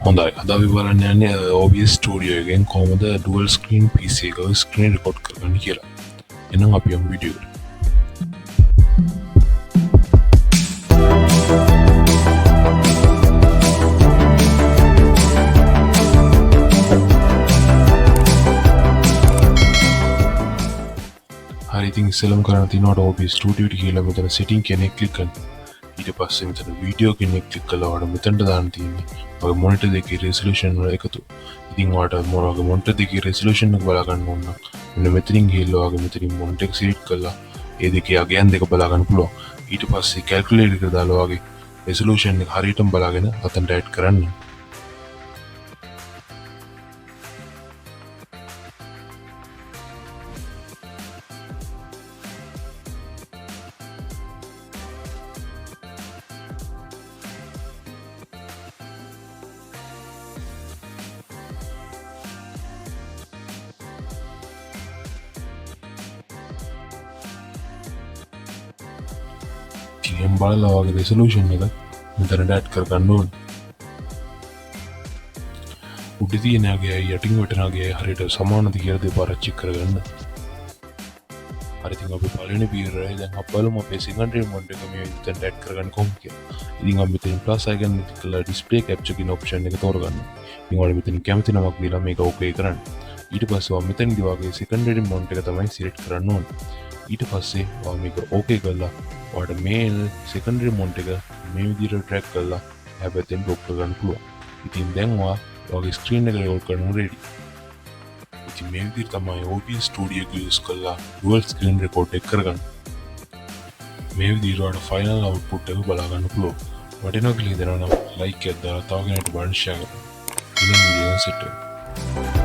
හොඳයි අද අපි බලන්න යන්නේ OBS Studio එකෙන් කොහොමද dual screen PC එකක screen record කරගන්න කියලා. එහෙනම් අපි යමු වීඩියෝ එකට. හරි ඉතින් ඉස්සෙල්ලම කරන්න තියෙනවා OBS Studio එකට ගිහලා මෙතන setting කියන එක click කරන්න. ඊට පස්සේ මෙතන වීඩියෝ කියන එක ක්ලික් කළා වඩ මෙතනට දාන්න තියෙන්නේ ඔය මොනිටර් දෙකේ රෙසලූෂන් වල එකතු. ඉතින් ඔයාලට මොනවාගේ මොනිටර් දෙකේ රෙසලූෂන් එක බලා ගන්න ඕන නම් මෙන්න මෙතනින් ගිහලා ඔයාගේ මෙතනින් මොනිටර් එක සිලෙක්ට් කරලා ඒ දෙකේ අගයන් දෙක බලා ගන්න පුළුවන්. ඊට පස්සේ කැල්කියුලේටර් එකට දාලා ඔයාගේ රෙසලූෂන් එක හරියටම බලාගෙන අතනට ඇඩ් කරන්න. එහෙන් බලලා ඔයාගේ රෙසලූෂන් එක මෙතනට ඇඩ් කරගන්න ඕනේ. උඩ තියෙන අගයයි යටින් වටන අගයයි හරියට සමානද කියලා දෙපාරක් චෙක් කරගන්න. හරි ඉතින් අපි පළවෙනි පීරරේ දැන් අපි බලමු අපේ secondary monitor එක මේ මෙතනට ඇඩ් කරගන්න කොහොමද කියලා. ඉතින් අපි මෙතන plus icon එක ටිකලා display capture කියන option එක තෝරගන්න. ඉතින් ඔයාලා මෙතන කැමති නමක් දීලා මේක okay කරන්න. ඊට පස්සේ ඔයා මෙතනදී වගේ secondary monitor එක තමයි select කරන්න ඕනේ. ඊට පස්සේ ඔයා මේක okay කරලා ඔයාට මේ secondary monitor එක මේ විදිහට track කරලා හැබැයි lock කරගන්න පුළුවන්. ඉතින් දැන් ඔයාගේ screen එක record කරන්න ready. ඉතින් මේ විදිහට තමයි OBS Studio එක use කරලා dual screen record එක කරගන්න. මේ විදිහට ඔයාට final output එක බලා ගන්න පුළුවන්. වටිනවා කියලා හිතනවා නම් like එකක් දාලා තව කෙනෙකුට බලන්න share කරන්න. ඉතින් වීඩියෝ එක set වෙනවා.